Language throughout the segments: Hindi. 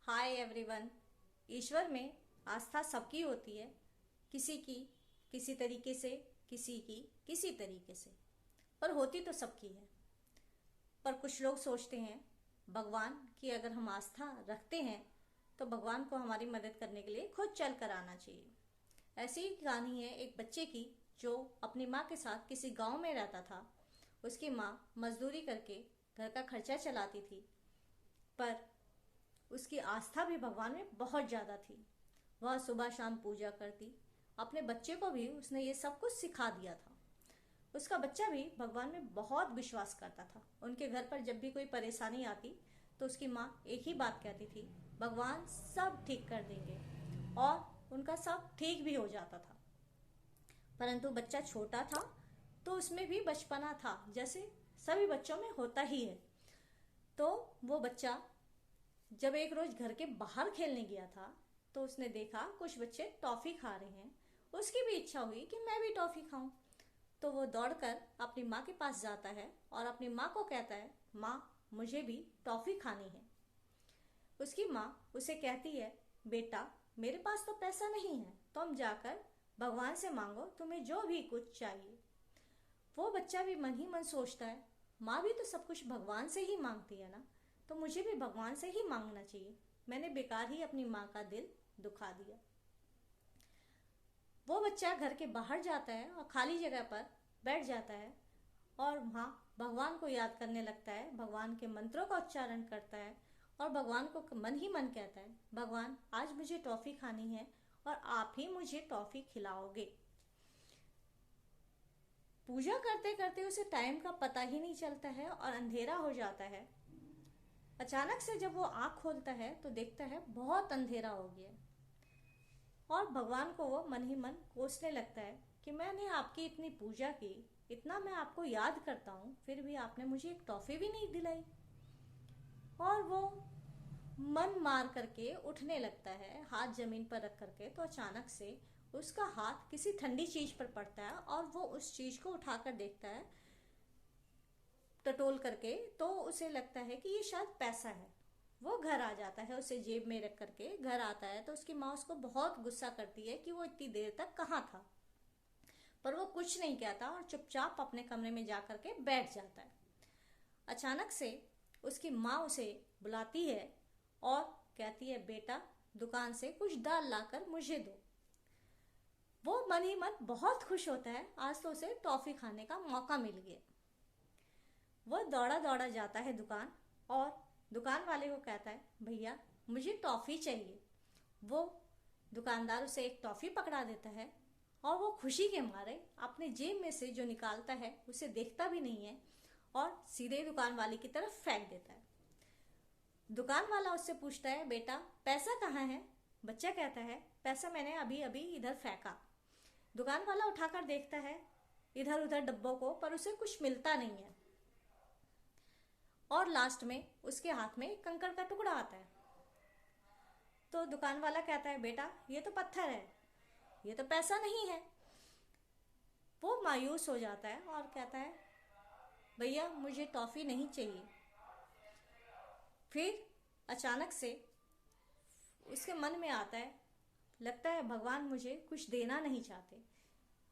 Hi everyone. ईश्वर में आस्था सबकी होती है, किसी की किसी तरीके से, किसी की किसी तरीके से, पर होती तो सबकी है। पर कुछ लोग सोचते हैं भगवान की अगर हम आस्था रखते हैं तो भगवान को हमारी मदद करने के लिए खुद चल कर आना चाहिए। ऐसी ही कहानी है एक बच्चे की जो अपनी माँ के साथ किसी गांव में रहता था। उसकी माँ मजदूरी करके घर का खर्चा चलाती थी, पर उसकी आस्था भी भगवान में बहुत ज़्यादा थी। वह सुबह शाम पूजा करती। अपने बच्चे को भी उसने ये सब कुछ सिखा दिया था। उसका बच्चा भी भगवान में बहुत विश्वास करता था। उनके घर पर जब भी कोई परेशानी आती तो उसकी माँ एक ही बात कहती थी, भगवान सब ठीक कर देंगे, और उनका सब ठीक भी हो जाता था। परंतु बच्चा छोटा था तो उसमें भी बचपना था, जैसे सभी बच्चों में होता ही है। तो वो बच्चा जब एक रोज घर के बाहर खेलने गया था तो उसने देखा कुछ बच्चे टॉफी खा रहे हैं। उसकी भी इच्छा हुई कि मैं भी टॉफी खाऊं। तो वो दौड़कर अपनी माँ के पास जाता है और अपनी माँ को कहता है, माँ मुझे भी टॉफी खानी है। उसकी माँ उसे कहती है, बेटा मेरे पास तो पैसा नहीं है, तुम जाकर भगवान से मांगो, तुम्हें जो भी कुछ चाहिए। वो बच्चा भी मन ही मन सोचता है, माँ भी तो सब कुछ भगवान से ही मांगती है ना, तो मुझे भी भगवान से ही मांगना चाहिए। मैंने बेकार ही अपनी माँ का दिल दुखा दिया। वो बच्चा घर के बाहर जाता है और खाली जगह पर बैठ जाता है और वहाँ भगवान को याद करने लगता है, भगवान के मंत्रों का उच्चारण करता है और भगवान को मन ही मन कहता है, भगवान आज मुझे टॉफी खानी है और आप ही मुझे टॉफी खिलाओगे। पूजा करते करते उसे टाइम का पता ही नहीं चलता है और अंधेरा हो जाता है। अचानक से जब वो आंख खोलता है तो देखता है बहुत अंधेरा हो गया, और भगवान को वो मन ही मन कोसने लगता है कि मैंने आपकी इतनी पूजा की, इतना मैं आपको याद करता हूँ, फिर भी आपने मुझे एक टॉफी भी नहीं दिलाई। और वो मन मार करके उठने लगता है हाथ जमीन पर रख करके, तो अचानक से उसका हाथ किसी ठंडी चीज पर पड़ता है और वो उस चीज को उठाकर देखता है टटोल करके, तो उसे लगता है कि ये शायद पैसा है। वो घर आ जाता है, उसे जेब में रख करके घर आता है तो उसकी माँ उसको बहुत गुस्सा करती है कि वो इतनी देर तक कहाँ था। पर वो कुछ नहीं कहता और चुपचाप अपने कमरे में जा करके बैठ जाता है। अचानक से उसकी माँ उसे बुलाती है और कहती है, बेटा दुकान से कुछ दाल लाकर मुझे दो। वो मन ही मन बहुत खुश होता है, आज तो उसे टॉफी खाने का मौका मिल गया। वो दौड़ा दौड़ा जाता है दुकान और दुकान वाले को कहता है, भैया मुझे टॉफी चाहिए। वो दुकानदार उसे एक टॉफी पकड़ा देता है और वो खुशी के मारे अपने जेब में से जो निकालता है उसे देखता भी नहीं है और सीधे दुकान वाले की तरफ फेंक देता है। दुकान वाला उससे पूछता है, बेटा पैसा कहाँ है? बच्चा कहता है, पैसा मैंने अभी अभी इधर फेंका। दुकान वाला उठाकर देखता है इधर उधर डब्बों को, पर उसे कुछ मिलता नहीं है और लास्ट में उसके हाथ में एक कंकड़ का टुकड़ा आता है। तो दुकान वाला कहता है, बेटा ये तो पत्थर है, ये तो पैसा नहीं है। वो मायूस हो जाता है और कहता है, भैया मुझे टॉफी नहीं चाहिए। फिर अचानक से उसके मन में आता है, लगता है भगवान मुझे कुछ देना नहीं चाहते।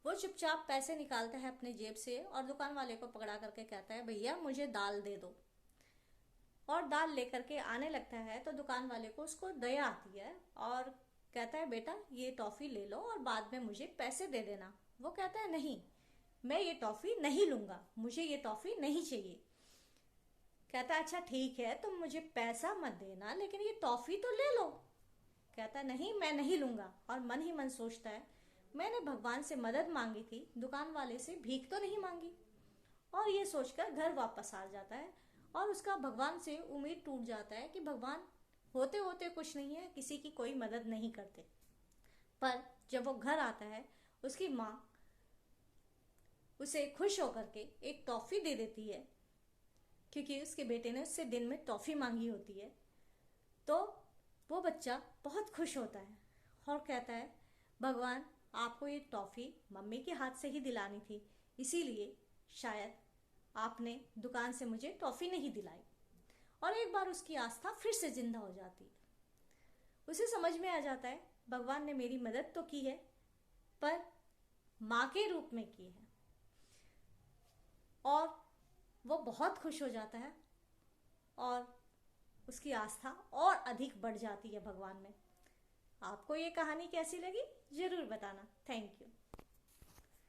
वो चुपचाप पैसे निकालता है अपने जेब से और दुकान वाले को पकड़ा करके कहता है, भैया मुझे दाल दे दो। और दाल लेकर के आने लगता है तो दुकान वाले को उसको दया आती है और कहता है, बेटा ये टॉफी ले लो और बाद में मुझे पैसे दे देना। वो कहता है, नहीं मैं ये टॉफी नहीं लूंगा, मुझे ये टॉफी नहीं चाहिए। कहता है, अच्छा ठीक है तुम मुझे पैसा मत देना, लेकिन ये टॉफी तो ले लो। कहता है, नहीं मैं नहीं लूंगा। और मन ही मन सोचता है, मैंने भगवान से मदद मांगी थी, दुकान वाले से भीख तो नहीं मांगी। और ये सोचकर घर वापस आ जाता है और उसका भगवान से उम्मीद टूट जाता है कि भगवान होते होते कुछ नहीं है, किसी की कोई मदद नहीं करते। पर जब वो घर आता है उसकी माँ उसे खुश होकर के एक टॉफी दे देती है, क्योंकि उसके बेटे ने उससे दिन में टॉफी मांगी होती है। तो वो बच्चा बहुत खुश होता है और कहता है, भगवान आपको ये टॉफी मम्मी के हाथ से ही दिलानी थी, इसीलिए शायद आपने दुकान से मुझे टॉफी नहीं दिलाई। और एक बार उसकी आस्था फिर से जिंदा हो जाती है। उसे समझ में आ जाता है भगवान ने मेरी मदद तो की है, पर माँ के रूप में की है, और वो बहुत खुश हो जाता है और उसकी आस्था और अधिक बढ़ जाती है भगवान में। आपको ये कहानी कैसी लगी ज़रूर बताना। Thank you.